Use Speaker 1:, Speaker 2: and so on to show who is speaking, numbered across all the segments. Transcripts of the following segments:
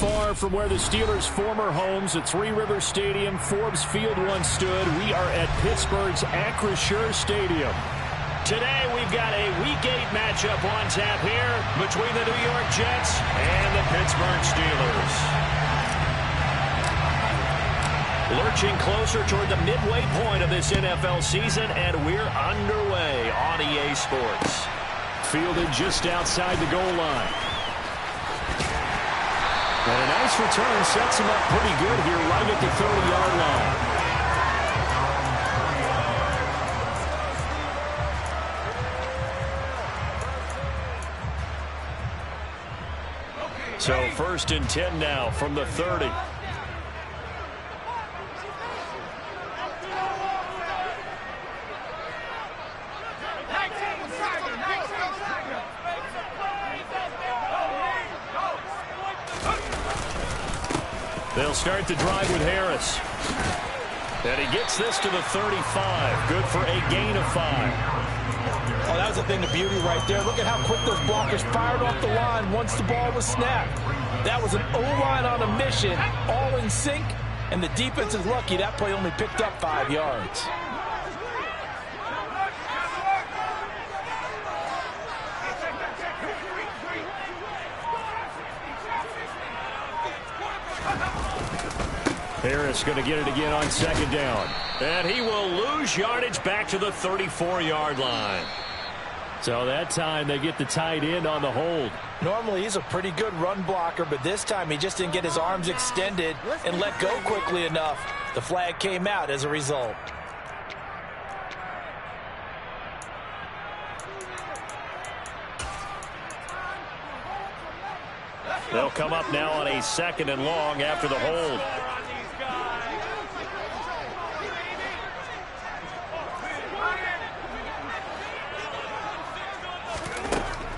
Speaker 1: far from where the Steelers' former homes at Three Rivers Stadium, Forbes Field once stood. We are at Pittsburgh's Acrisure Stadium.
Speaker 2: Today we've got a Week 8 matchup on tap here between the New York Jets and the Pittsburgh Steelers. Lurching closer toward the midway point of this NFL season, and we're underway on EA Sports.
Speaker 1: Fielded just outside the goal line. And a nice return sets him up pretty good here right at the 30-yard line.
Speaker 2: So 1st and 10 now from the 30. They'll start the drive with Harris. And he gets this to the 35. Good for a gain of 5.
Speaker 3: Oh, that was a thing of beauty right there. Look at how quick those blockers fired off the line once the ball was snapped. That was an O-line on a mission, all in sync, and the defense is lucky that play only picked up 5 yards.
Speaker 1: Harris going to get it again on 2nd down.
Speaker 2: And he will lose yardage back to the 34-yard line.
Speaker 1: So that time they get the tight end on the hold.
Speaker 3: Normally he's a pretty good run blocker, but this time he just didn't get his arms extended and let go quickly enough. The flag came out as a result.
Speaker 2: They'll come up now on a 2nd and long after the hold.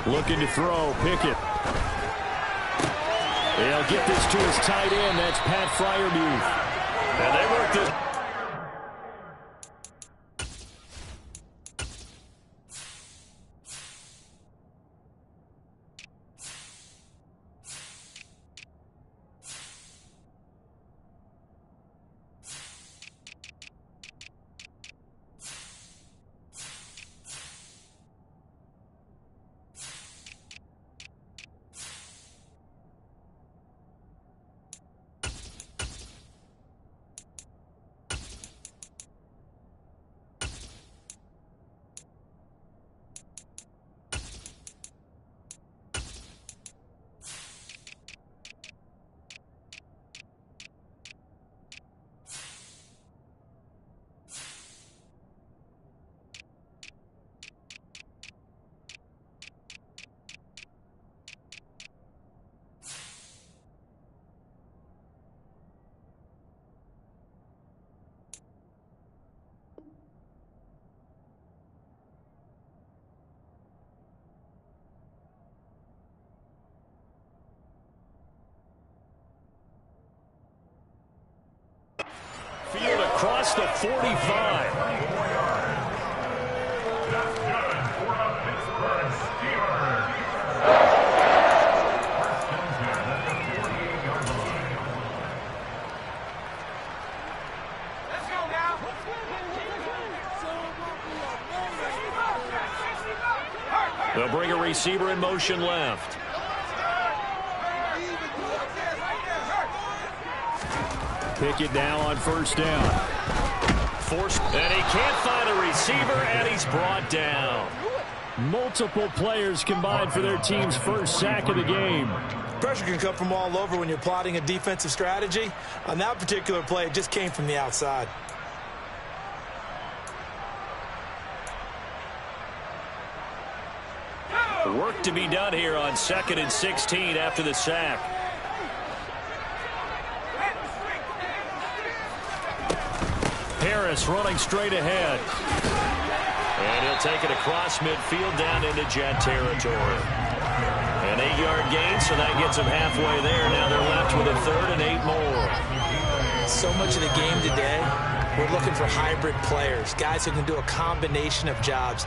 Speaker 1: Looking to throw, Pickett. They'll get this to his tight end. That's Pat Freiermuth.
Speaker 2: And they work this. Field across the 45. They'll bring a receiver in motion left.
Speaker 1: Pickett now on 1st down.
Speaker 2: Forced, and he can't find a receiver, and he's brought down.
Speaker 1: Multiple players combined for their team's 1st sack of the game.
Speaker 3: Pressure can come from all over when you're plotting a defensive strategy. On that particular play, it just came from the outside.
Speaker 2: Work to be done here on 2nd and 16 after the sack.
Speaker 1: Harris running straight ahead.
Speaker 2: And he'll take it across midfield down into Jet territory. An 8-yard gain, so that gets him halfway there. Now they're left with a 3rd and 8 more.
Speaker 3: So much of the game today, we're looking for hybrid players, guys who can do a combination of jobs.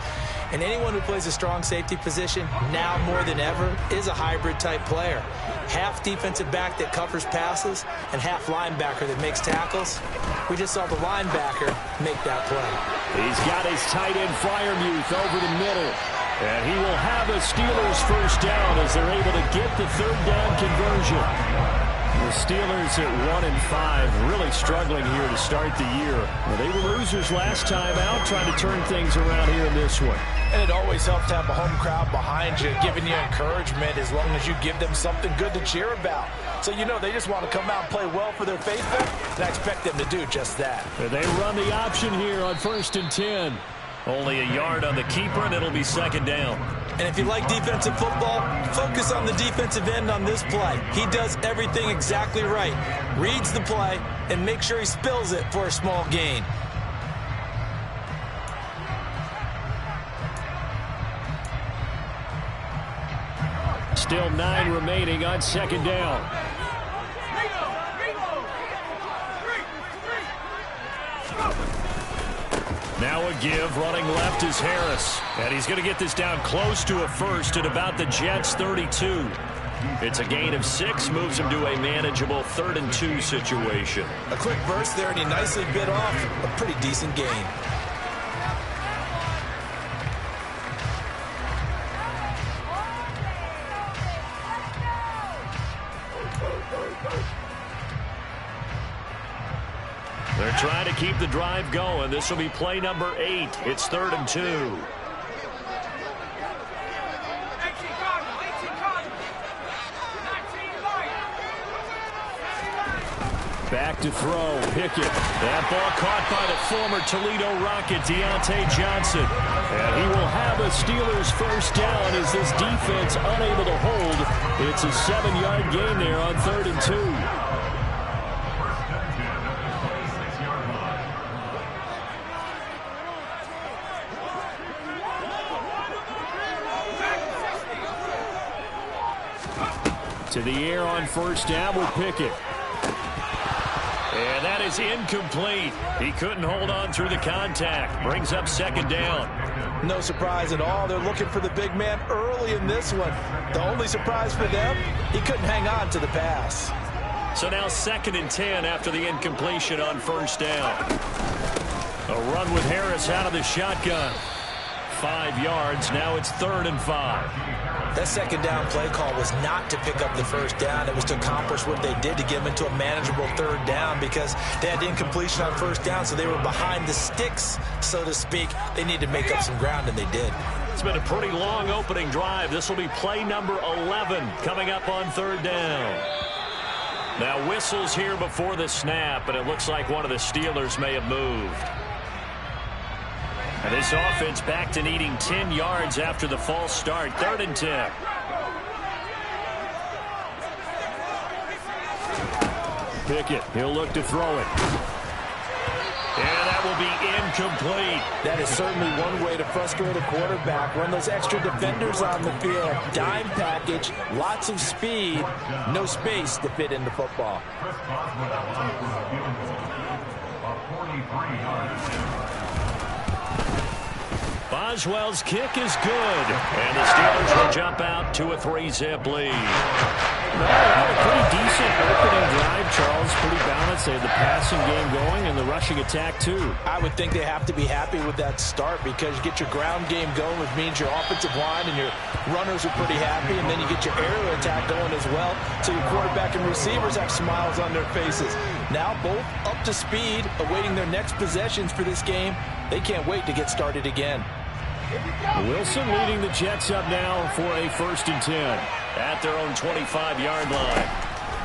Speaker 3: And anyone who plays a strong safety position, now more than ever, is a hybrid-type player. Half defensive back that covers passes and half linebacker that makes tackles. We just saw the linebacker make that play.
Speaker 1: He's got his tight end Freiermuth over the middle. And he will have a Steelers first down as they're able to get the third down conversion. The Steelers at 1-5, really struggling here to start the year. Well, they were losers last time out, trying to turn things around here in this one.
Speaker 3: And it always helps to have a home crowd behind you, giving you encouragement as long as you give them something good to cheer about. So you know they just want to come out and play well for their faithful, and I expect them to do just that.
Speaker 1: And they run the option here on 1st and 10.
Speaker 2: Only a yard on the keeper, and it'll be second down.
Speaker 3: And if you like defensive football, focus on the defensive end on this play. He does everything exactly right. Reads the play and makes sure he spills it for a small gain.
Speaker 1: Still 9 remaining on second down.
Speaker 2: Now a give, running left is Harris. And he's going to get this down close to a first at about the Jets' 32. It's a gain of 6, moves him to a manageable 3rd and 2 situation.
Speaker 3: A quick burst there, and he nicely bit off a pretty decent gain.
Speaker 2: They're trying to keep the drive going. This will be play number 8. It's 3rd and 2.
Speaker 1: Back to throw, Pickett.
Speaker 2: That ball caught by the former Toledo Rocket, Deontay Johnson.
Speaker 1: And he will have a Steelers first down as this defense unable to hold. It's a 7-yard gain there on 3rd and 2. To the air on first down with Pickett.
Speaker 2: And that is incomplete. He couldn't hold on through the contact. Brings up second down.
Speaker 3: No surprise at all. They're looking for the big man early in this one. The only surprise for them, he couldn't hang on to the pass.
Speaker 2: So now 2nd and 10 after the incompletion on first down. A run with Harris out of the shotgun. 5 yards. Now it's 3rd and 5.
Speaker 3: That second down play call was not to pick up the first down. It was to accomplish what they did to get them into a manageable 3rd down because they had incompletion on first down, so they were behind the sticks, so to speak. They needed to make up some ground, and they did.
Speaker 2: It's been a pretty long opening drive. This will be play number 11 coming up on 3rd down. Now whistles here before the snap, and it looks like one of the Steelers may have moved. And this offense back to needing 10 yards after the false start. 3rd and 10.
Speaker 1: Pickett, he'll look to throw it.
Speaker 2: And that will be incomplete.
Speaker 3: That is certainly one way to frustrate a quarterback. Run those extra defenders on the field. Dime package, lots of speed, no space to fit into football.
Speaker 2: Boswell's kick is good. And the Steelers will jump out to a 3-zip lead.
Speaker 1: Well, they had a pretty decent opening drive, Charles. Pretty balanced. They had the passing game going and the rushing attack, too.
Speaker 3: I would think they have to be happy with that start because you get your ground game going, which means your offensive line and your runners are pretty happy, and then you get your aerial attack going as well. So your quarterback and receivers have smiles on their faces. Now both up to speed, awaiting their next possessions for this game. They can't wait to get started again.
Speaker 1: Wilson leading the Jets up now for a 1st and 10.
Speaker 2: At their own 25-yard line.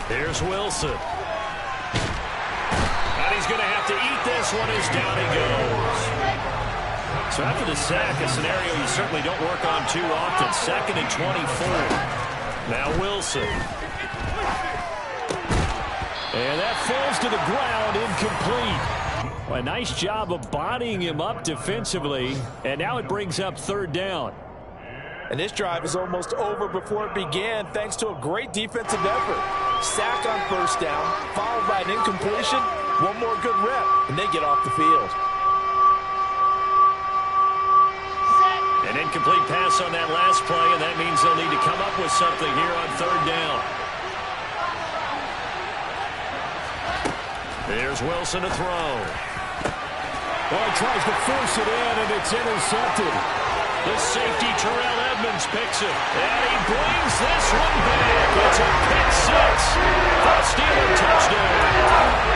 Speaker 2: Here's Wilson. And he's going to have to eat this one as down he goes. So after the sack, a scenario you certainly don't work on too often. 2nd and 24. Now Wilson.
Speaker 1: And that falls to the ground, incomplete. Well, a nice job of bodying him up defensively. And now it brings up 3rd down.
Speaker 3: And this drive is almost over before it began thanks to a great defensive effort. Sack on first down, followed by an incompletion, one more good rep, and they get off the field.
Speaker 2: An incomplete pass on that last play, and that means they'll need to come up with something here on third down. Here's Wilson to throw.
Speaker 1: Well, he tries to force it in, and it's intercepted.
Speaker 2: The safety, Terrell Edmonds, picks it. And he brings this one back. It's a pick six. For a Steeler touchdown.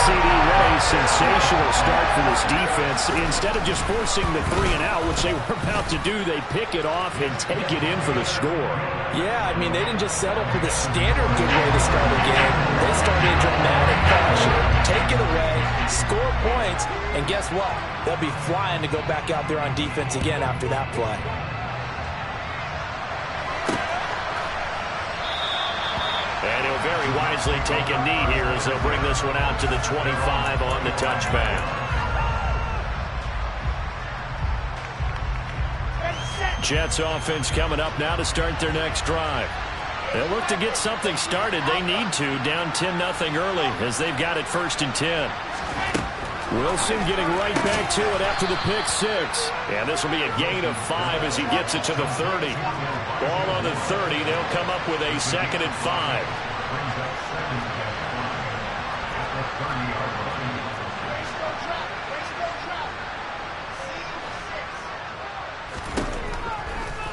Speaker 1: C.D. Ray, sensational start for this defense. Instead of just forcing the 3-and-out, which they were about to do, they pick it off and take it in for the score.
Speaker 3: Yeah, I mean, they didn't just settle for the standard good way to start a game. They started in dramatic fashion. Take it away, score points, and guess what? They'll be flying to go back out there on defense again after that play.
Speaker 2: And he'll very wisely take a knee here as they'll bring this one out to the 25 on the touchback. Jets offense coming up now to start their next drive. They'll look to get something started. They need to, down 10-0 early as they've got it 1st and 10.
Speaker 1: Wilson getting right back to it after the pick six.
Speaker 2: And this will be a gain of 5 as he gets it to the 30. Ball on the 30. They'll come up with a 2nd and 5.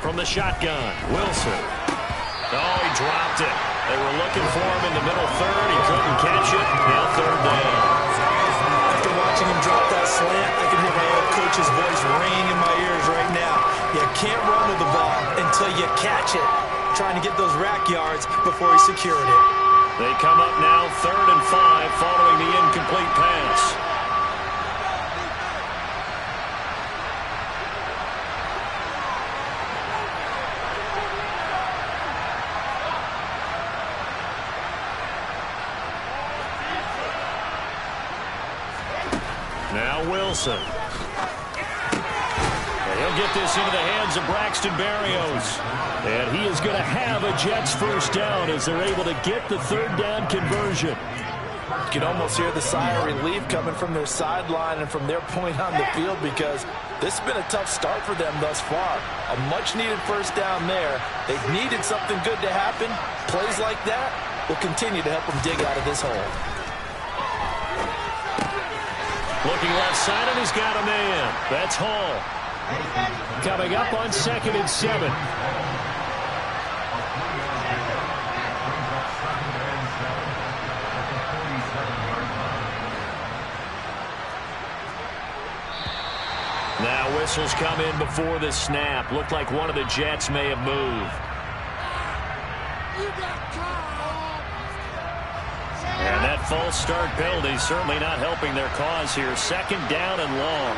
Speaker 2: From the shotgun, Wilson. Oh, he dropped it. They were looking for him in the middle third. He couldn't catch it. Now 3rd down.
Speaker 3: After watching him drop that slant, I can hear my old coach's voice ringing in my ears right now. You can't run with the ball until you catch it. Trying to get those rack yards before he secured it.
Speaker 2: They come up now 3rd and 5 following the incomplete pass. Now Wilson. And he'll get this into the hands of Braxton Berrios.
Speaker 1: And he is going to have a Jets first down as they're able to get the 3rd down conversion.
Speaker 3: You can almost hear the sigh of relief coming from their sideline and from their point on the field because this has been a tough start for them thus far. A much-needed first down there. They've needed something good to happen. Plays like that will continue to help them dig out of this hole.
Speaker 2: Looking left side, and he's got a man. That's Hall.
Speaker 1: Coming up on 2nd and 7.
Speaker 2: Now whistles come in before the snap. Looked like one of the Jets may have moved. And that false start penalty certainly not helping their cause here. 2nd down and long.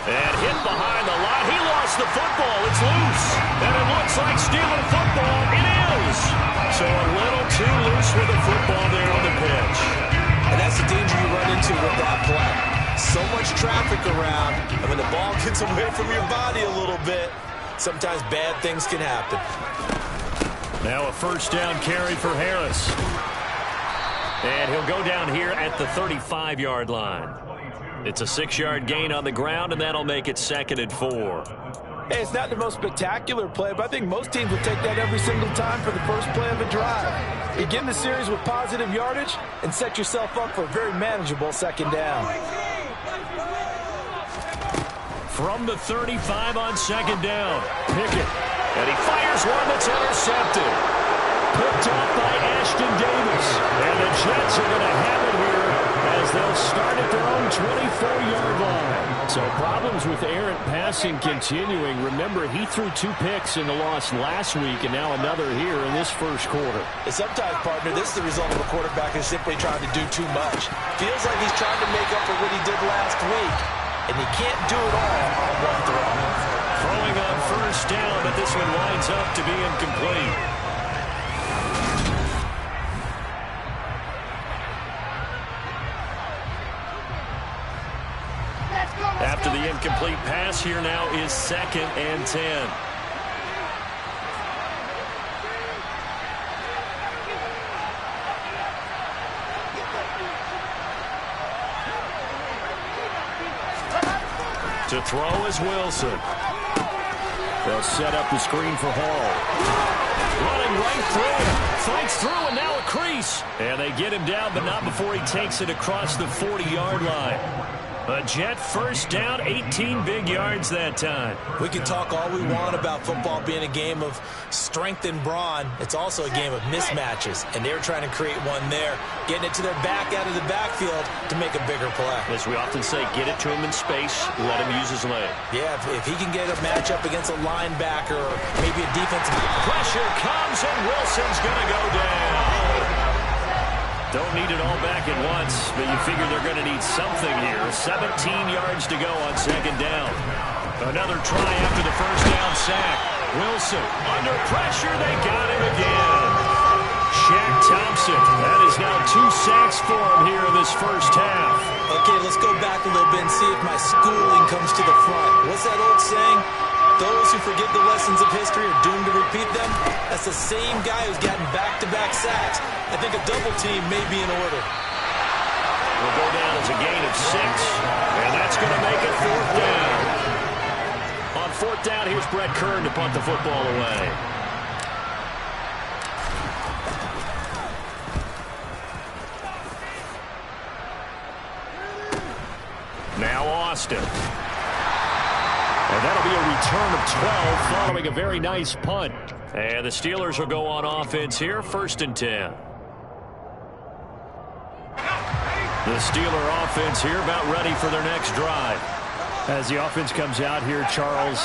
Speaker 2: And hit behind the line. He lost the football. It's loose. And it looks like Steeler football. It is. So a little too loose with the football there on the pitch.
Speaker 3: And that's the danger you run into with that play. So much traffic around, and when the ball gets away from your body a little bit, sometimes bad things can happen.
Speaker 2: Now a 1st down carry for Harris. And he'll go down here at the 35-yard line. It's a 6-yard gain on the ground, and that'll make it 2nd and 4.
Speaker 3: Hey, it's not the most spectacular play, but I think most teams will take that every single time for the first play of a drive. Begin the series with positive yardage and set yourself up for a very manageable 2nd down.
Speaker 2: From the 35 on 2nd down, Pickett. And he fires one that's intercepted.
Speaker 1: Picked off by Ashton Davis.
Speaker 2: And the Jets are going to have it here
Speaker 1: as they'll start at their own 24-yard line. So problems with errant passing continuing. Remember, he threw 2 picks in the loss last week and now another here in this first quarter.
Speaker 3: And sometimes, partner, this is the result of a quarterback who's simply trying to do too much. Feels like he's trying to make up for what he did last week, and he can't do it all on one throw.
Speaker 2: Throwing on 1st down, but this one winds up to be incomplete. incomplete pass here now is 2nd and 10. To throw is Wilson. They'll set up the screen for Hall. Running right through him. Fights through and now a crease. And they get him down, but not before he takes it across the 40-yard line. A Jet first down, 18 big yards that time.
Speaker 3: We can talk all we want about football being a game of strength and brawn. It's also a game of mismatches, and they're trying to create one there, getting it to their back out of the backfield to make a bigger play.
Speaker 2: As we often say, get it to him in space, let him use his leg.
Speaker 3: Yeah, if he can get a matchup against a linebacker or maybe a defensive...
Speaker 2: Pressure comes, and Wilson's going to go down. Don't need it all back at once, but you figure they're going to need something here. 17 yards to go on 2nd down. Another try after the first down sack. Wilson under pressure. They got him again. Shaq Thompson. That is now 2 sacks for him here in this first half.
Speaker 3: Okay, let's go back a little bit and see if my schooling comes to the front. What's that old saying? Those who forget the lessons of history are doomed to repeat them. That's the same guy who's gotten back-to-back sacks. I think a double team may be in order.
Speaker 2: Will go down as a gain of 6, and that's going to make it 4th down. On 4th down, here's Brett Kern to punt the football away. Now Austin. And that'll be a return of 12 following a very nice punt. And the Steelers will go on offense here, 1st and 10. The Steeler offense here about ready for their next drive.
Speaker 1: As the offense comes out here, Charles,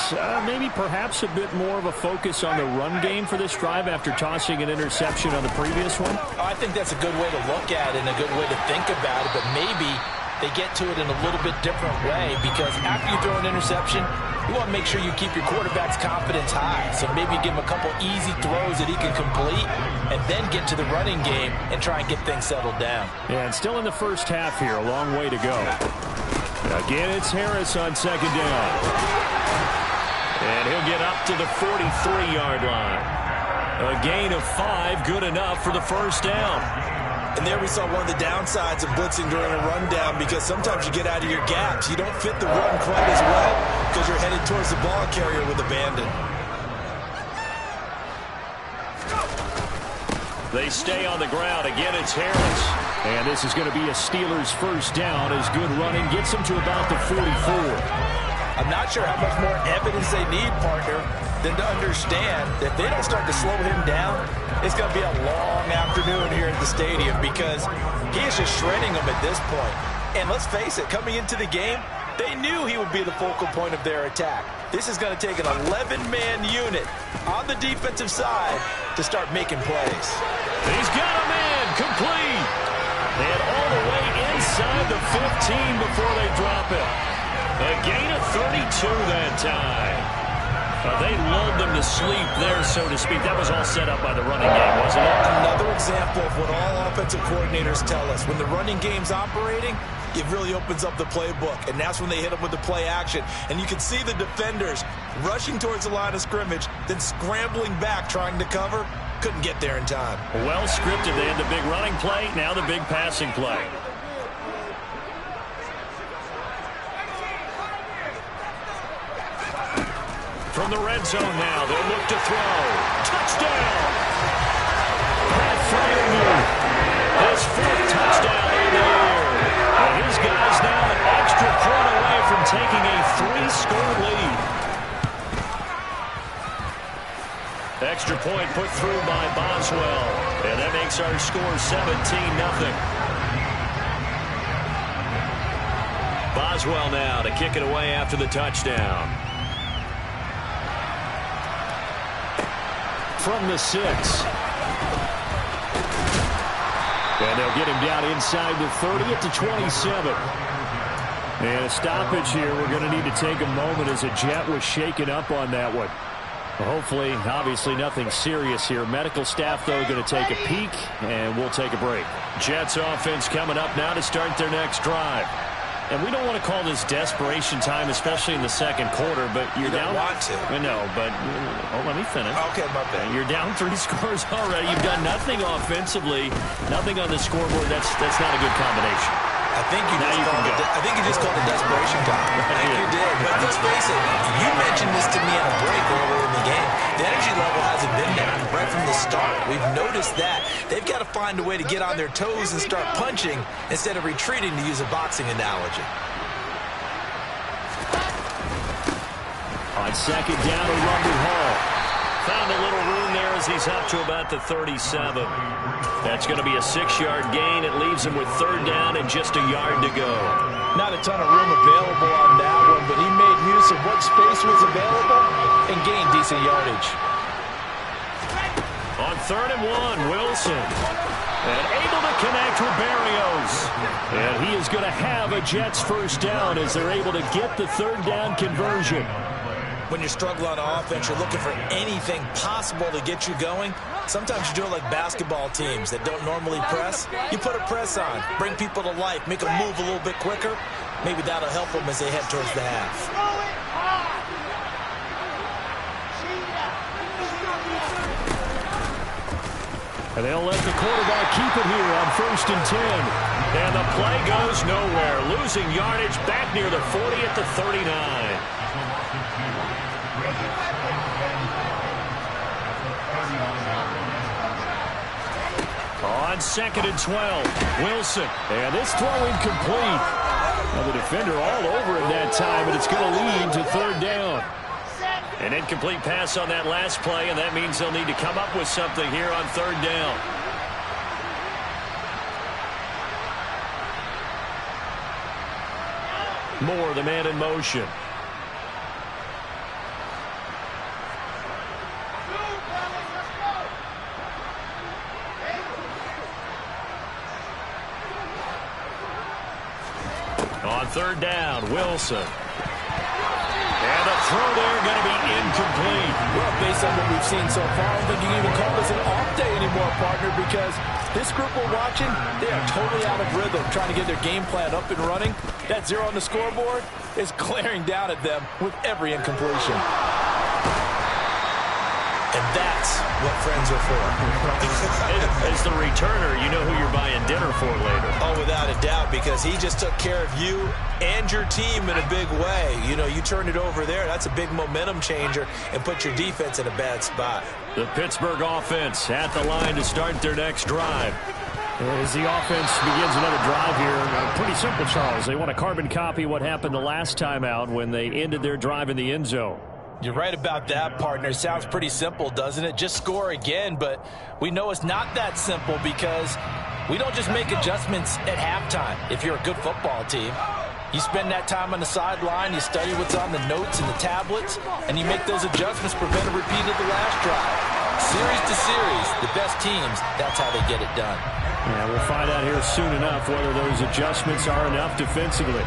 Speaker 1: maybe perhaps a bit more of a focus on the run game for this drive after tossing an interception on the previous one?
Speaker 3: I think that's a good way to look at it and a good way to think about it, but maybe they get to it in a little bit different way, because after you throw an interception, you want to make sure you keep your quarterback's confidence high. So maybe give him a couple easy throws that he can complete and then get to the running game and try and get things settled down.
Speaker 1: Yeah, and still in the first half here, a long way to go. Again, it's Harris on 2nd down.
Speaker 2: And he'll get up to the 43-yard line. A gain of 5, good enough for the first down.
Speaker 3: And there we saw one of the downsides of blitzing during a rundown, because sometimes you get out of your gaps. You don't fit the run quite as well because you're headed towards the ball carrier with abandon.
Speaker 2: They stay on the ground. Again, it's Harris.
Speaker 1: And this is going to be a Steelers first down as good running gets them to about the 44.
Speaker 3: I'm not sure how much more evidence they need, partner, than to understand that if they don't start to slow him down, it's going to be a long afternoon here at the stadium, because he is just shredding them at this point. And let's face it, coming into the game, they knew he would be the focal point of their attack. This is going to take an 11-man unit on the defensive side to start making plays.
Speaker 2: He's got a man complete. And all the way inside the 15 before they drop it. A gain of 32 that time. They lulled them to sleep there, so to speak. That was all set up by the running game, wasn't it?
Speaker 3: Another example of what all offensive coordinators tell us. When the running game's operating, it really opens up the playbook. And that's when they hit them with the play action. And you can see the defenders rushing towards the line of scrimmage, then scrambling back, trying to cover. Couldn't get there in time.
Speaker 2: Well scripted. They had the big running play, now the big passing play. From the red zone now, they'll look to throw. Touchdown! Pat Fryermuth, his 4th touchdown in the year. And his guys now an extra point away from taking a 3-score lead. Extra point put through by Boswell. And that makes our score 17-0. Boswell now to kick it away after the touchdown.
Speaker 1: From the 6. And they'll get him down inside the 30 at the 27. And a stoppage here. We're going to need to take a moment as a Jet was shaken up on that one. Hopefully, obviously nothing serious here. Medical staff, though, going to take a peek, and we'll take a break.
Speaker 2: Jets offense coming up now to start their next drive. And we don't want to call this desperation time, especially in the second quarter, but you're down.
Speaker 3: Want to.
Speaker 2: I know, but let me finish.
Speaker 3: Okay, my bad.
Speaker 2: You're down 3 scores already. You've done nothing offensively, nothing on the scoreboard. That's not a good combination.
Speaker 3: I think you just called it desperation time. I think you did. But let's face it, you mentioned this to me on a break earlier in the game. The energy level hasn't been there right from the start. We've noticed that. They've got to find a way to get on their toes and start punching instead of retreating, to use a boxing analogy.
Speaker 2: On second down, a run to Hall. Found a little room there as he's up to about the 37. That's going to be a 6-yard gain. It leaves him with third down and just a yard to go.
Speaker 3: Not a ton of room available on that one, but he made use of what space was available and gained decent yardage.
Speaker 2: On 3rd and 1, Wilson. And able to connect with Berrios. And he is going to have a Jets first down as they're able to get the third down conversion.
Speaker 3: When you're struggling on offense, you're looking for anything possible to get you going. Sometimes you do it like basketball teams that don't normally press. You put a press on, bring people to life, make them move a little bit quicker. Maybe that'll help them as they head towards the half.
Speaker 2: And they'll let the quarterback keep it here on 1st and 10. And the play goes nowhere. Losing yardage back near the 40 at the 39. On 2nd and 12, Wilson. And this throw incomplete. Now the defender all over him that time, but it's going to lead to third down. An incomplete pass on that last play, and that means they'll need to come up with something here on third down. Moore, the man in motion. On third down, Wilson. And a throw there going to be incomplete.
Speaker 3: Well, based on what we've seen so far, I don't think you can even call this an off day anymore, partner, because this group we're watching, they are totally out of rhythm, trying to get their game plan up and running. That 0 on the scoreboard is glaring down at them with every incompletion. And that's what friends are for.
Speaker 2: As the returner, you know who you're buying dinner for later.
Speaker 3: Oh, without a doubt, because he just took care of you and your team in a big way. You know, you turned it over there. That's a big momentum changer and put your defense in a bad spot.
Speaker 2: The Pittsburgh offense at the line to start their next drive. As the offense begins another drive here, pretty simple, Charles. They want to carbon copy what happened the last time out when they ended their drive in the end zone.
Speaker 3: You're right about that, partner. Sounds pretty simple, doesn't it? Just score again, but we know it's not that simple because we don't just make adjustments at halftime if you're a good football team. You spend that time on the sideline, you study what's on the notes and the tablets, and you make those adjustments, prevent a repeat of the last drive. Series to series, the best teams, that's how they get it done.
Speaker 2: Yeah, we'll find out here soon enough whether those adjustments are enough defensively.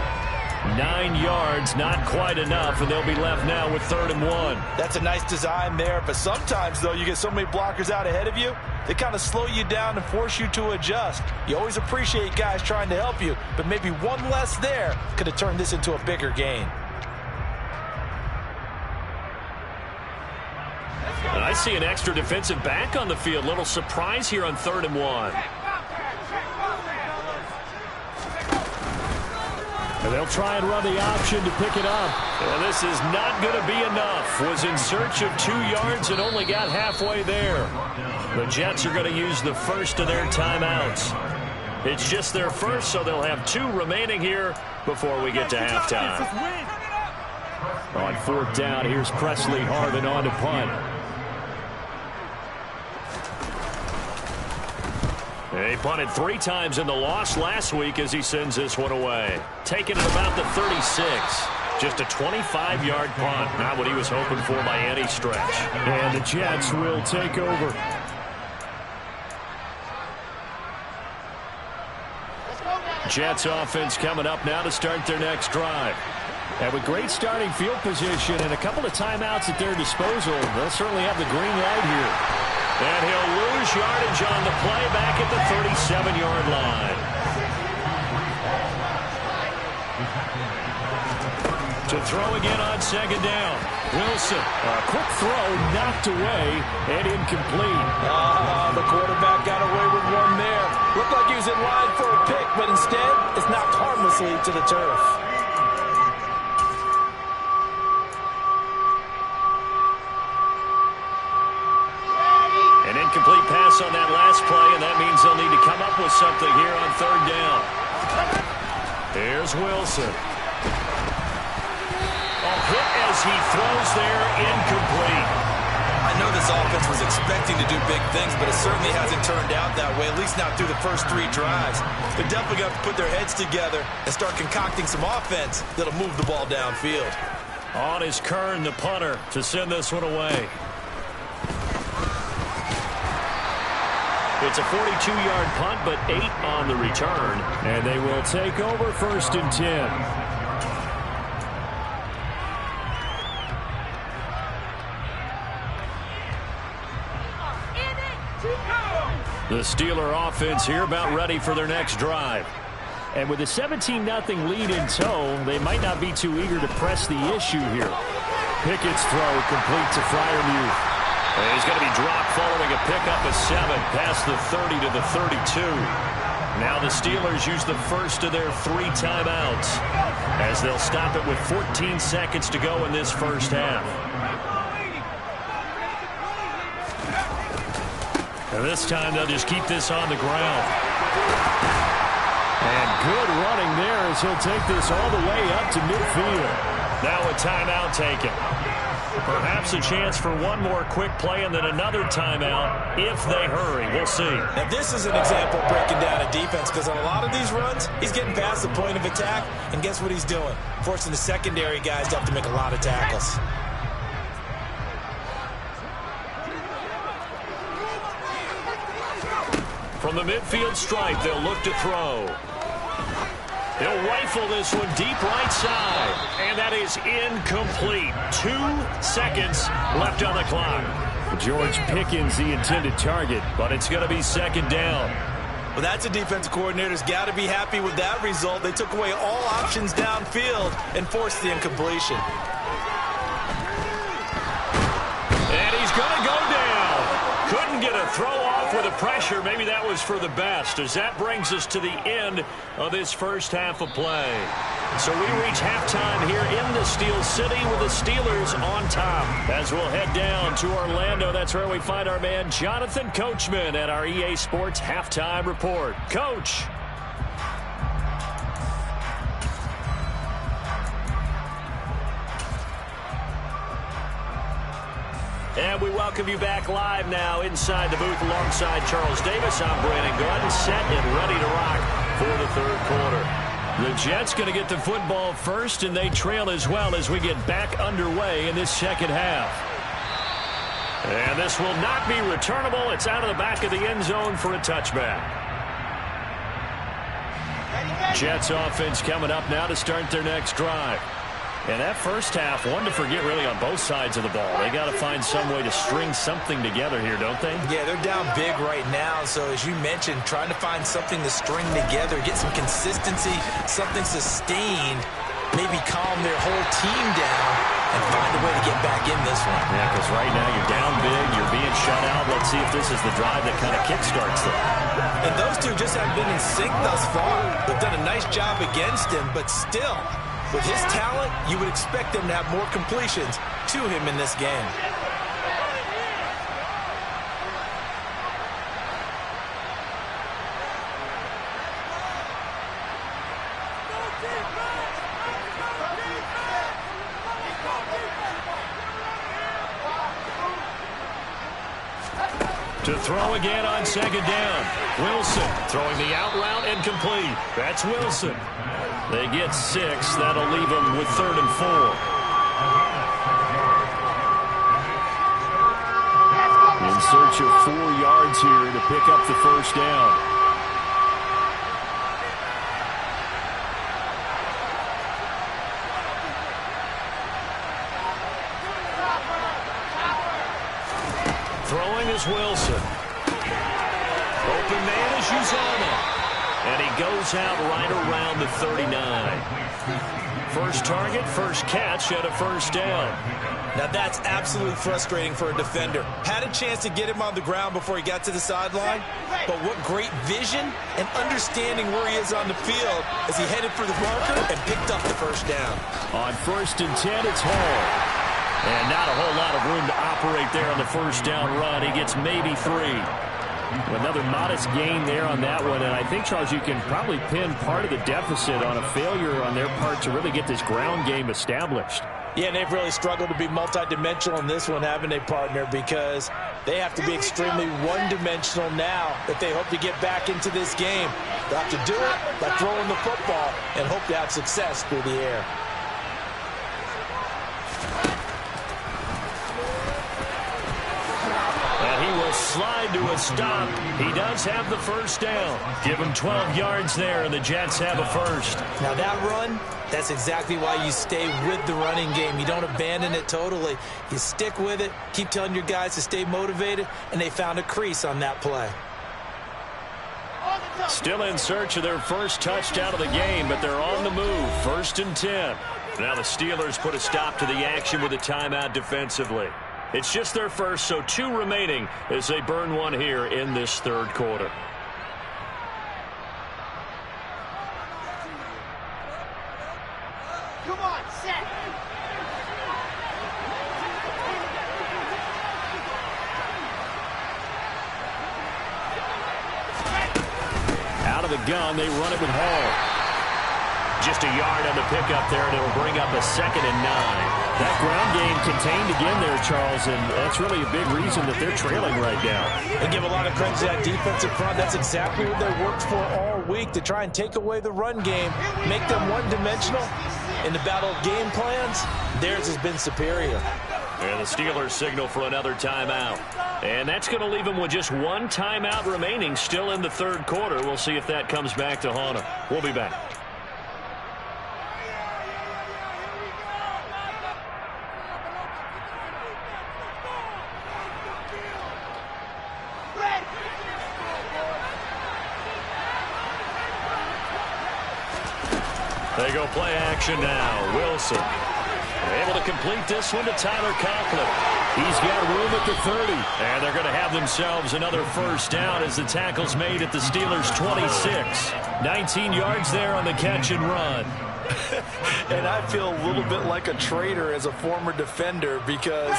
Speaker 2: 9 yards, not quite enough, and they'll be left now with 3rd and 1.
Speaker 3: That's a nice design there, but sometimes, though, you get so many blockers out ahead of you, they kind of slow you down and force you to adjust. You always appreciate guys trying to help you, but maybe one less there could have turned this into a bigger gain.
Speaker 2: And I see an extra defensive back on the field. Little surprise here on 3rd and 1. And they'll try and run the option to pick it up. And this is not going to be enough. Was in search of 2 yards and only got halfway there. The Jets are going to use the first of their timeouts. It's just their first, so they'll have 2 remaining here before we get to halftime. On 4th down, here's Presley Harvin on to punt. He punted 3 times in the loss last week as he sends this one away. Taking it about the 36. Just a 25-yard punt. Not what he was hoping for by any stretch. And the Jets will take over. Jets offense coming up now to start their next drive. And with great starting field position and a couple of timeouts at their disposal, they'll certainly have the green light here. And he'll lose yardage on the play back at the 37-yard line. To throw again on second down. Wilson.
Speaker 1: A quick throw knocked away and incomplete.
Speaker 3: The quarterback got away with one there. Looked like he was in line for a pick, but instead it's knocked harmlessly to the turf.
Speaker 2: An incomplete pass on that last play, and that means they'll need to come up with something here on third down. Here's Wilson. A hit as he throws there, incomplete.
Speaker 3: I know this offense was expecting to do big things, but it certainly hasn't turned out that way, at least not through the first 3 drives. They're definitely going to have to put their heads together and start concocting some offense that'll move the ball downfield.
Speaker 2: On is Kern, the punter, to send this one away. It's a 42-yard punt, but 8 on the return.
Speaker 1: And they will take over 1st and 10.
Speaker 2: The Steeler offense here about ready for their next drive.
Speaker 1: And with a 17-0 lead in tow, they might not be too eager to press the issue here. Pickett's throw complete to Freiermuth.
Speaker 2: And he's going to be dropped following a pickup of 7 past the 30 to the 32. Now the Steelers use the first of their 3 timeouts as they'll stop it with 14 seconds to go in this first half. And this time they'll just keep this on the ground.
Speaker 1: And good running there as he'll take this all the way up to midfield.
Speaker 2: Now a timeout taken. Perhaps a chance for one more quick play and then another timeout if they hurry. We'll see.
Speaker 3: Now this is an example of breaking down a defense, because on a lot of these runs, he's getting past the point of attack, and guess what he's doing? Forcing the secondary guys to have to make a lot of tackles.
Speaker 2: From the midfield stripe, they'll look to throw. He'll rifle this one deep right side. And that is incomplete. 2 seconds left on the clock.
Speaker 1: George Pickens, the intended target.
Speaker 2: But it's going to be second down.
Speaker 3: Well, that's a defensive coordinator's got to be happy with that result. They took away all options downfield and forced the incompletion.
Speaker 2: And he's going to go down. Couldn't get a throw off with the pressure. Maybe that was for the best, as that brings us to the end of this first half of play. So we reach halftime here in the Steel City with the Steelers on top. As we'll head down to Orlando, that's where we find our man Jonathan Coachman at our EA Sports Halftime Report. Coach. And we welcome you back live now inside the booth alongside Charles Davis. I'm Brandon Gordon, set and ready to rock for the third quarter. The Jets going to get the football first, and they trail as well as we get back underway in this second half. And this will not be returnable. It's out of the back of the end zone for a touchback. Jets offense coming up now to start their next drive. And that first half, one to forget really on both sides of the ball. They got to find some way to string something together here, don't they?
Speaker 3: Yeah, they're down big right now. So as you mentioned, trying to find something to string together, get some consistency, something sustained, maybe calm their whole team down and find a way to get back in this one.
Speaker 2: Yeah, because right now you're down big, you're being shut out. Let's see if this is the drive that kind of kickstarts them.
Speaker 3: And those two just haven't been in sync thus far. They've done a nice job against him, but still, with his talent, you would expect them to have more completions to him in this game.
Speaker 2: To throw again on second down. Wilson throwing the out route incomplete. That's Wilson. They get 6. That'll leave them with 3rd and 4.
Speaker 1: In search of 4 yards here to pick up the first down.
Speaker 2: Throwing is Wilson. Open man is Uzama. And he goes out right around the 39. First target, first catch, and a first down.
Speaker 3: Now that's absolutely frustrating for a defender. Had a chance to get him on the ground before he got to the sideline, but what great vision and understanding where he is on the field as he headed for the marker and picked up the first down.
Speaker 2: On 1st and 10, it's Hall. And not a whole lot of room to operate there on the first down run. He gets maybe 3. Another modest gain there on that one, and I think, Charles, you can probably pin part of the deficit on a failure on their part to really get this ground game established.
Speaker 3: Yeah, and they've really struggled to be multidimensional in this one, haven't they, partner? Because they have to be extremely one-dimensional now if they hope to get back into this game. They'll have to do it by throwing the football and hope to have success through the air.
Speaker 2: Slide to a stop. He does have the first down. Give him 12 yards there, and the Jets have a first.
Speaker 3: Now that run, that's exactly why you stay with the running game. You don't abandon it totally. You stick with it, keep telling your guys to stay motivated, and they found a crease on that play.
Speaker 2: Still in search of their first touchdown of the game, but they're on the move. 1st and 10. Now the Steelers put a stop to the action with a timeout defensively. It's just their first, so 2 remaining as they burn one here in this third quarter.
Speaker 4: Come on, set.
Speaker 2: Out of the gun, they run it with Hall. Just a yard on the pickup there, and it'll bring up a 2nd and 9. That ground game contained again there, Charles, and that's really a big reason that they're trailing right now.
Speaker 3: They give a lot of credit to that defensive front. That's exactly what they worked for all week, to try and take away the run game, make them one-dimensional. In the battle of game plans, theirs has been superior.
Speaker 2: And the Steelers signal for another timeout. And that's going to leave them with just 1 timeout remaining still in the third quarter. We'll see if that comes back to haunt them. We'll be back. They go play action now. Wilson able to complete this one to Tyler Conklin. He's got room at the 30. And they're going to have themselves another first down as the tackle's made at the Steelers' 26. 19 yards there on the catch and run.
Speaker 3: And I feel a little bit like a traitor as a former defender, because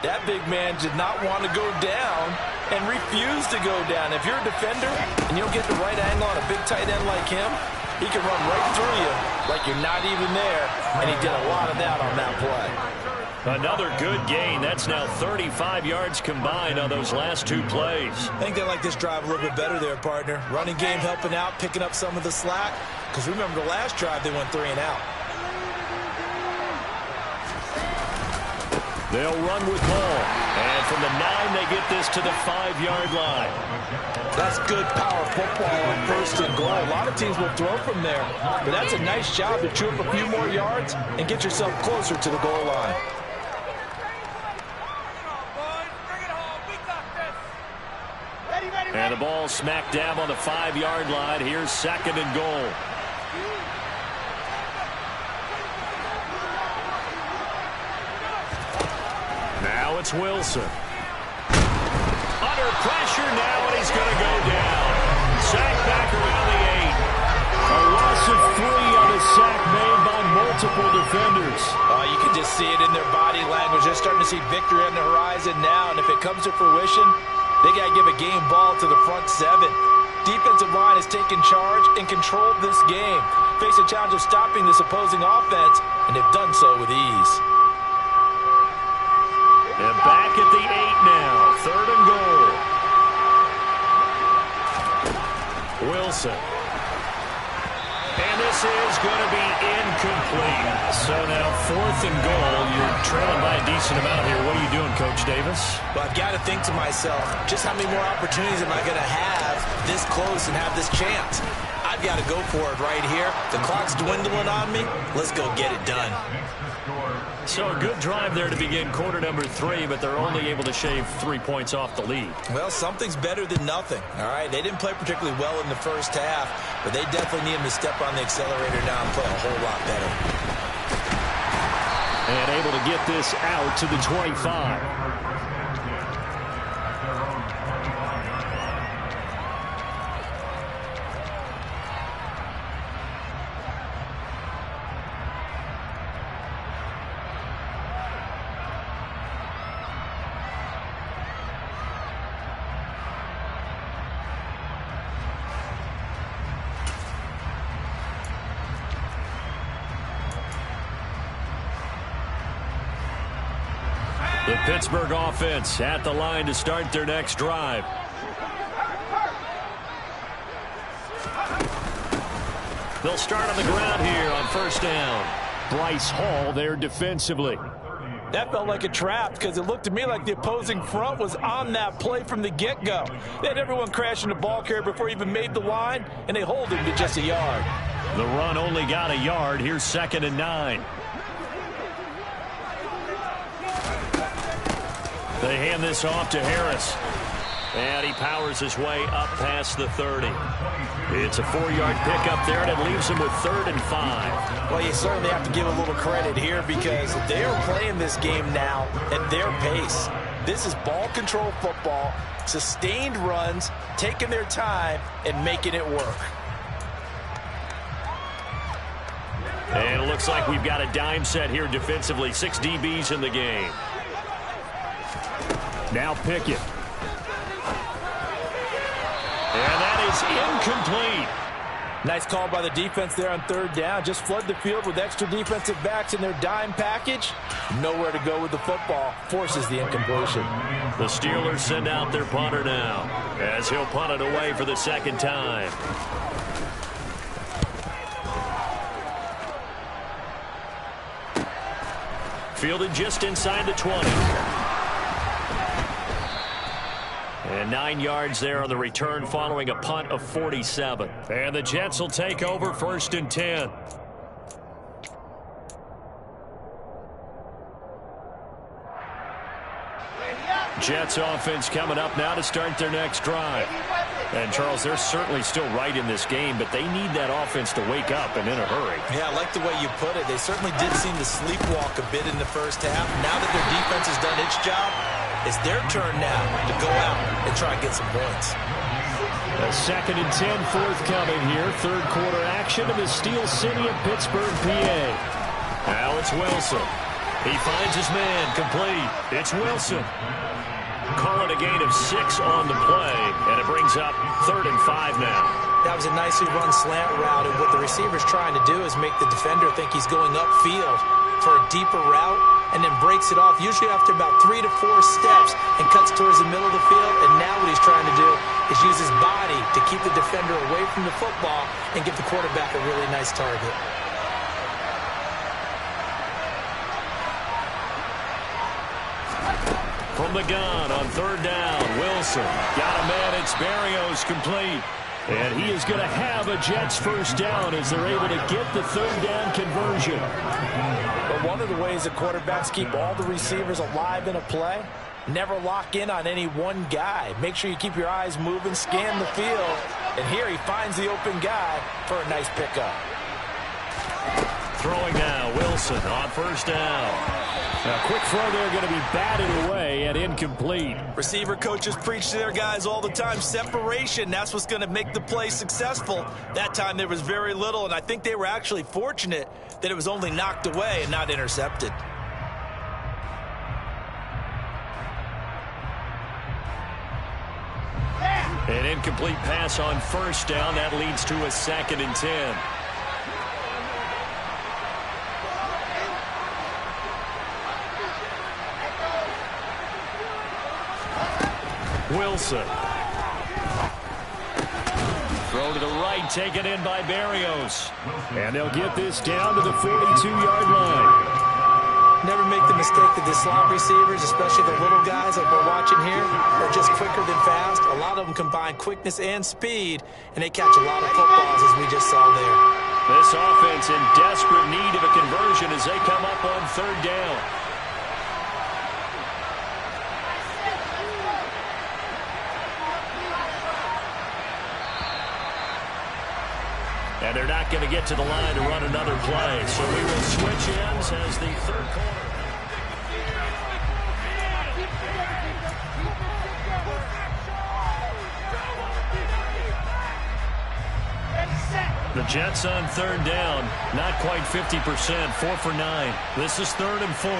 Speaker 3: that big man did not want to go down and refused to go down. If you're a defender and you don't get the right angle on a big tight end like him, he can run right through you like you're not even there, and he did a lot of that on that play.
Speaker 2: Another good gain. That's now 35 yards combined on those last 2 plays.
Speaker 3: I think they like this drive a little bit better there, partner. Running game helping out, picking up some of the slack. Because remember, the last drive they went 3 and out.
Speaker 2: They'll run with Hall. And from the 9, they get this to the 5-yard line.
Speaker 3: That's good power football on 1st and goal. A lot of teams will throw from there. But that's a nice job to chew up a few more yards and get yourself closer to the goal line.
Speaker 2: And the ball smack dab on the 5-yard line. Here's 2nd and goal. Now it's Wilson. Under pressure now, and he's going to go down. Sack back around the 8. A loss of 3 on a sack made by multiple defenders.
Speaker 3: You can just see it in their body language. They're starting to see victory on the horizon now, and if it comes to fruition, they got to give a game ball to the front 7. Defensive line has taken charge and controlled this game. Face a challenge of stopping this opposing offense, and they've done so with ease.
Speaker 2: And back at the 8 now. 3rd and goal. Wilson. And this is going to be incomplete. So now 4th and goal. You're trailing by a decent amount here. What are you doing, Coach Davis?
Speaker 3: Well, I've got to think to myself, just how many more opportunities am I going to have this close and have this chance? I've got to go for it right here. The clock's dwindling on me. Let's go get it done.
Speaker 2: So a good drive there to begin quarter number 3, but they're only able to shave 3 points off the lead.
Speaker 3: Well, something's better than nothing, all right? They didn't play particularly well in the first half, but they definitely need them to step on the accelerator now and play a whole lot better.
Speaker 1: And able to get this out to the 25. The Pittsburgh offense at the line to start their next drive. They'll start on the ground here on first down. Bryce Hall there defensively.
Speaker 3: That felt like a trap because it looked to me like the opposing front was on that play from the get-go. They had everyone crashing the ball carrier before he even made the line, and they hold him to just a yard.
Speaker 1: The run only got a yard. Here's 2nd and 9. They hand this off to Harris. And he powers his way up past the 30. It's a 4-yard pickup there, and it leaves him with 3rd and 5.
Speaker 3: Well, you certainly have to give a little credit here because they are playing this game now at their pace. This is ball control football, sustained runs, taking their time, and making it work.
Speaker 1: And it looks like we've got a dime set here defensively. 6 DBs in the game. Now Pickett. And that is incomplete.
Speaker 3: Nice call by the defense there on 3rd down. Just flood the field with extra defensive backs in their dime package. Nowhere to go with the football. Forces the incompletion.
Speaker 1: The Steelers send out their punter now as he'll punt it away for the 2nd time. Fielded just inside the 20. And 9 yards there on the return following a punt of 47. And the Jets will take over 1st and 10. Jets offense coming up now to start their next drive. And, Charles, they're certainly still right in this game, but they need that offense to wake up and in a hurry.
Speaker 3: Yeah, I like the way you put it. They certainly did seem to sleepwalk a bit in the first half. Now that their defense has done its job, it's their turn now to go out and try and get some points.
Speaker 1: A 2nd and 10 forthcoming here. 3rd quarter action in the Steel City of Pittsburgh, PA. Now it's Wilson. He finds his man complete. It's Wilson. Call it a gain of 6 on the play, and it brings up 3rd and 5 now.
Speaker 3: That was a nicely run slant route, and what the receiver's trying to do is make the defender think he's going upfield for a deeper route, and then breaks it off, usually after about 3 to 4 steps, and cuts towards the middle of the field. And now what he's trying to do is use his body to keep the defender away from the football and give the quarterback a really nice target.
Speaker 1: From the gun on 3rd down, Wilson got a man. It's Berrios complete. And he is going to have a Jets 1st down as they're able to get the 3rd down conversion.
Speaker 3: But one of the ways that quarterbacks keep all the receivers alive in a play, never lock in on any one guy. Make sure you keep your eyes moving, scan the field. And here he finds the open guy for a nice pickup.
Speaker 1: Throwing now, Wilson on 1st down. A quick throw there going to be batted away and incomplete.
Speaker 3: Receiver coaches preach to their guys all the time. Separation, that's what's going to make the play successful. That time there was very little, and I think they were actually fortunate that it was only knocked away and not intercepted.
Speaker 1: An incomplete pass on 1st down. That leads to a 2nd and 10. Wilson. Throw to the right, taken in by Berrios. And they'll get this down to the 42-yard line.
Speaker 3: Never make the mistake that the slot receivers, especially the little guys like we're watching here, are just quicker than fast. A lot of them combine quickness and speed, and they catch a lot of footballs, as we just saw there.
Speaker 1: This offense in desperate need of a conversion as they come up on 3rd down.
Speaker 2: And they're not going to get to the line to run another play. So we will switch ends as the third quarter. The Jets on third down, not quite 50%, 4 for 9. This is 3rd and 4.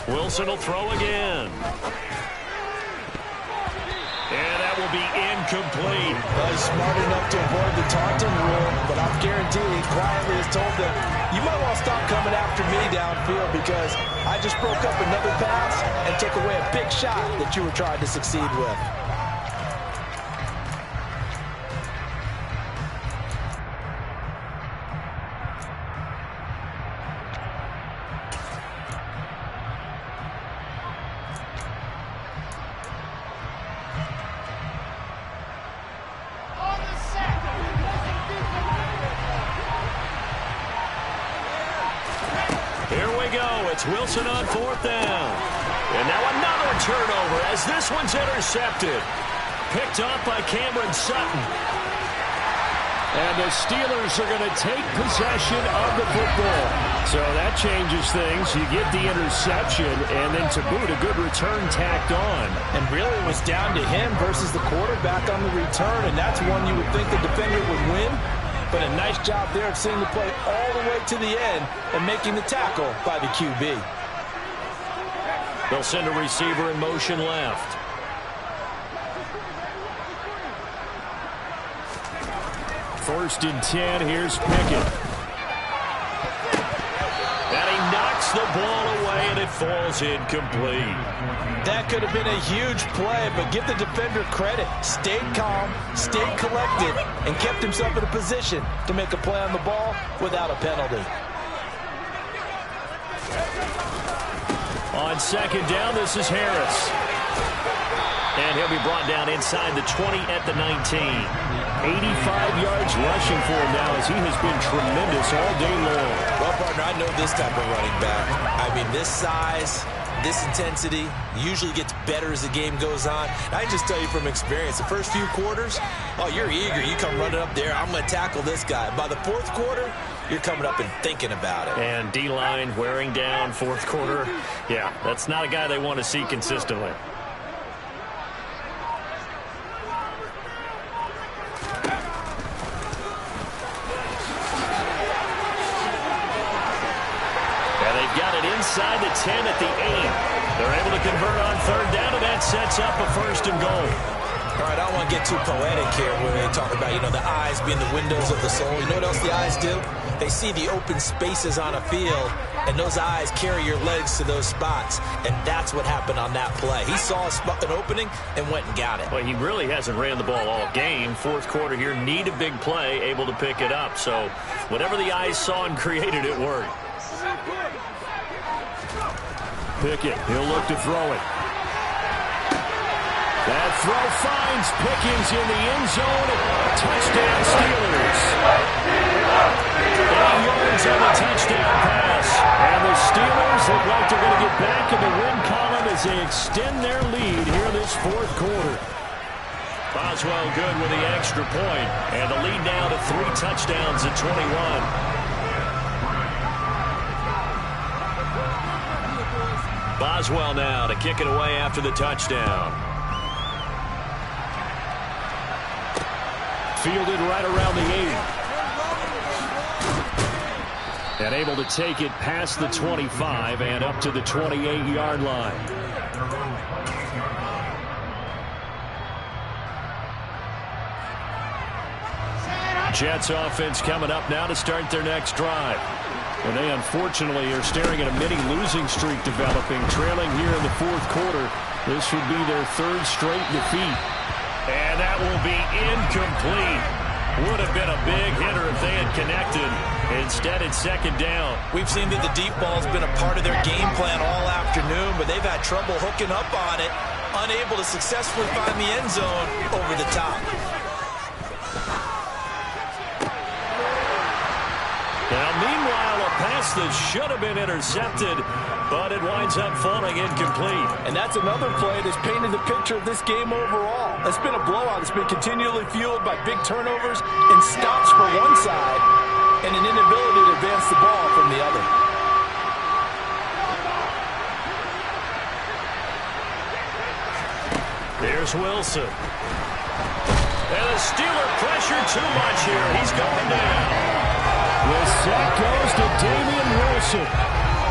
Speaker 2: Wilson will throw again. And that will be incomplete.
Speaker 3: Well, he's smart enough to avoid the taunting rule, but I'm guaranteed he quietly has told them, you might want to stop coming after me downfield because I just broke up another pass and took away a big shot that you were trying to succeed with.
Speaker 2: It's Wilson on 4th down. And now another turnover as this one's intercepted. Picked off by Cameron Sutton.
Speaker 1: And the Steelers are going to take possession of the football. So that changes things. You get the interception, and then to boot, a good return tacked on.
Speaker 3: And really it was down to him versus the quarterback on the return, and that's one you would think the defender would win. But a nice job there of seeing the play all the way to the end and making the tackle by the QB.
Speaker 2: They'll send a receiver in motion left.
Speaker 1: First and 10, here's Pickett.
Speaker 2: And he knocks the ball away, and it falls incomplete.
Speaker 3: That could have been a huge play, but give the defender credit. Stayed calm, stayed collected, and kept himself in a position to make a play on the ball without a penalty.
Speaker 2: On 2nd down, this is Harris. And he'll be brought down inside the 20 at the 19.
Speaker 1: 85 yards rushing for him now as he has been tremendous all day long.
Speaker 3: Well, partner, I know this type of running back. I mean, this size, this intensity usually gets better as the game goes on. I can just tell you from experience, the first few quarters, oh, you're eager. You come running up there, I'm going to tackle this guy. By the 4th quarter, you're coming up and thinking about it.
Speaker 2: And D-line wearing down 4th quarter. Yeah, that's not a guy they want to see consistently. Inside the 10 at the 8. They're able to convert on 3rd down, and that sets up a 1st and goal.
Speaker 3: All right, I don't want to get too poetic here when they talk about, you know, the eyes being the windows of the soul. You know what else the eyes do? They see the open spaces on a field, and those eyes carry your legs to those spots, and that's what happened on that play. He saw an opening and went and got it.
Speaker 2: Well, he really hasn't ran the ball all game. 4th quarter here, need a big play, able to pick it up. So whatever the eyes saw and created, it worked.
Speaker 1: Pickett, he'll look to throw it. That throw finds Pickens in the end zone. Touchdown, Steelers.
Speaker 2: 8 yards on the touchdown pass.
Speaker 1: And the Steelers look like they're going to get back in the win column as they extend their lead here this 4th quarter.
Speaker 2: Boswell good with the extra point. And the lead now to 3 touchdowns at 21. Boswell now to kick it away after the touchdown.
Speaker 1: Fielded right around the 8. And able to take it past the 25 and up to the 28-yard line. Jets offense coming up now to start their next drive. And they unfortunately are staring at a mini losing streak developing, trailing here in the 4th quarter. This would be their 3rd straight defeat.
Speaker 2: And that will be incomplete. Would have been a big hitter if they had connected. Instead, it's second down.
Speaker 3: We've seen that the deep ball's been a part of their game plan all afternoon, but they've had trouble hooking up on it, unable to successfully find the end zone over the top.
Speaker 2: Now, meanwhile, a pass that should have been intercepted, but it winds up falling incomplete.
Speaker 3: And that's another play that's painted the picture of this game overall. It's been a blowout. It's been continually fueled by big turnovers and stops for one side and an inability to advance the ball from the other.
Speaker 2: There's Wilson. And the Steeler pressure too much here. He's going down.
Speaker 1: The sack goes to Damian Wilson.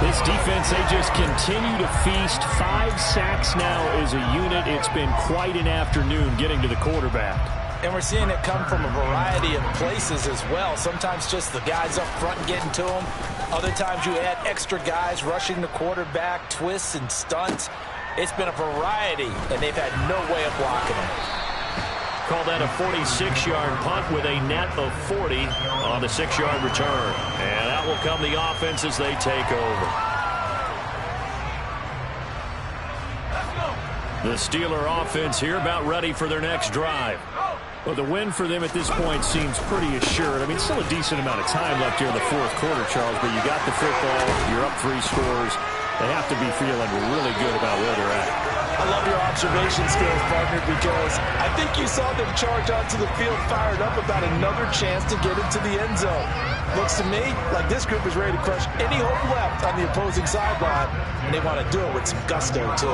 Speaker 1: This defense, they just continue to feast. 5 sacks now as a unit. It's been quite an afternoon getting to the quarterback.
Speaker 3: And we're seeing it come from a variety of places as well. Sometimes just the guys up front getting to them. Other times you add extra guys rushing the quarterback, twists and stunts. It's been a variety, and they've had no way of blocking them.
Speaker 2: Call that a 46-yard punt with a net of 40 on the 6-yard return. And out will come the offense as they take over. The Steeler offense here about ready for their next drive.
Speaker 1: Well, the win for them at this point seems pretty assured. I mean, still a decent amount of time left here in the fourth quarter, Charles, but you got the football, you're up 3 scores. They have to be feeling really good about where they're at.
Speaker 3: I love your observation skills, partner, because I think you saw them charge onto the field fired up about another chance to get into the end zone. Looks to me like this group is ready to crush any hope left on the opposing sideline, and they want to do it with some gusto, too.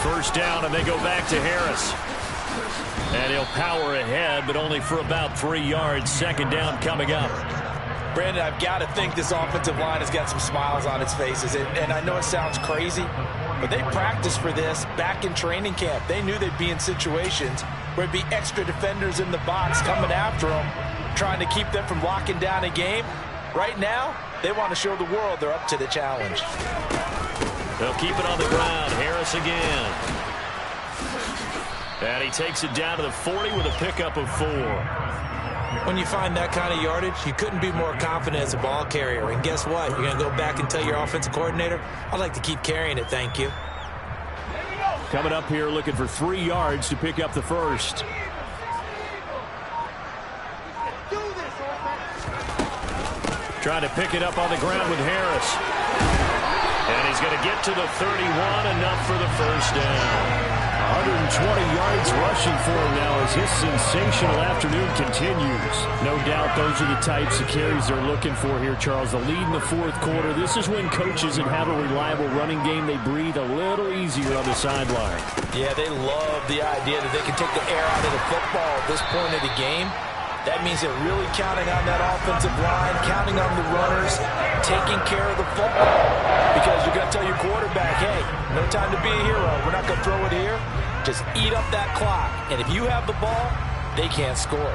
Speaker 2: First down, and they go back to Harris. And he'll power ahead, but only for about 3 yards. Second down coming up.
Speaker 3: Brandon, I've got to think this offensive line has got some smiles on its faces. And I know it sounds crazy, but they practiced for this back in training camp. They knew they'd be in situations where there'd be extra defenders in the box coming after them, trying to keep them from locking down a game. Right now, they want to show the world they're up to the challenge.
Speaker 2: They'll keep it on the ground. Harris again. And he takes it down to the 40 with a pickup of 4.
Speaker 3: When you find that kind of yardage, you couldn't be more confident as a ball carrier. And guess what? You're going to go back and tell your offensive coordinator, I'd like to keep carrying it, thank you.
Speaker 1: Coming up here looking for 3 yards to pick up the first.
Speaker 2: Trying to pick it up on the ground with Harris. And he's going to get to the 31, enough for the first down.
Speaker 1: 120 yards rushing for him now as his sensational afternoon continues. No doubt those are the types of carries they're looking for here, Charles. The lead in the fourth quarter. This is when coaches that have a reliable running game, they breathe a little easier on the sideline.
Speaker 3: Yeah, they love the idea that they can take the air out of the football at this point of the game. That means they're really counting on that offensive line, counting on the runners, taking care of the football. Because you're going to tell your quarterback, hey, no time to be a hero. We're not going to throw it here. Just eat up that clock. And if you have the ball, they can't score.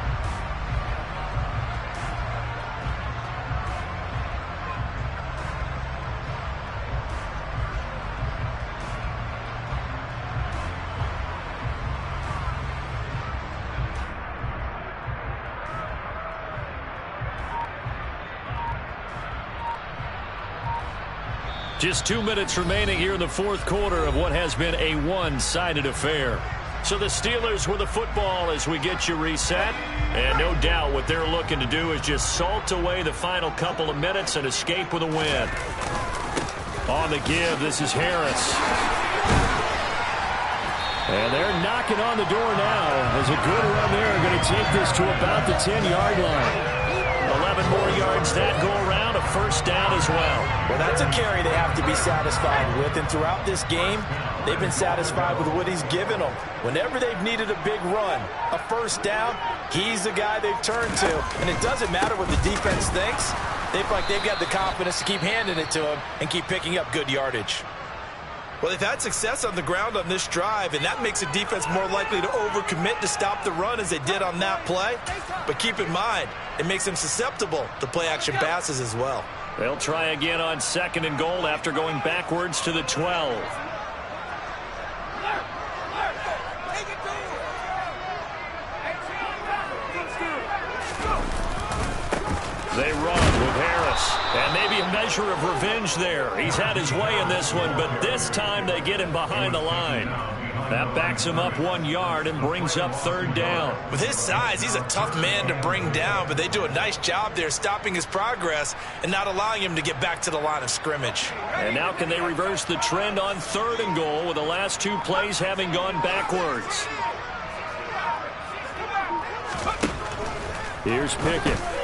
Speaker 2: Just 2 minutes remaining here in the fourth quarter of what has been a one-sided affair. So the Steelers with the football as we get you reset. And no doubt what they're looking to do is just salt away the final couple of minutes and escape with a win. On the give, this is Harris. And they're knocking on the door now as a good run there going to take this to about the 10-yard line. 11 more yards that go around, a first down as well.
Speaker 3: Well, that's a carry they have to be satisfied with, and throughout this game, they've been satisfied with what he's given them. Whenever they've needed a big run, a first down, he's the guy they've turned to. And it doesn't matter what the defense thinks. They feel like they've got the confidence to keep handing it to him and keep picking up good yardage. Well, they've had success on the ground on this drive, and that makes a defense more likely to overcommit to stop the run as they did on that play. But keep in mind, it makes them susceptible to play-action passes as well.
Speaker 2: They'll try again on 2nd and goal after going backwards to the 12. They run with Harris. And maybe a measure of revenge there. He's had his way in this one, but this time they get him behind the line. That backs him up 1 yard and brings up 3rd down.
Speaker 3: With his size, he's a tough man to bring down, but they do a nice job there stopping his progress and not allowing him to get back to the line of scrimmage.
Speaker 2: And now can they reverse the trend on 3rd and goal with the last 2 plays having gone backwards? Here's Pickett.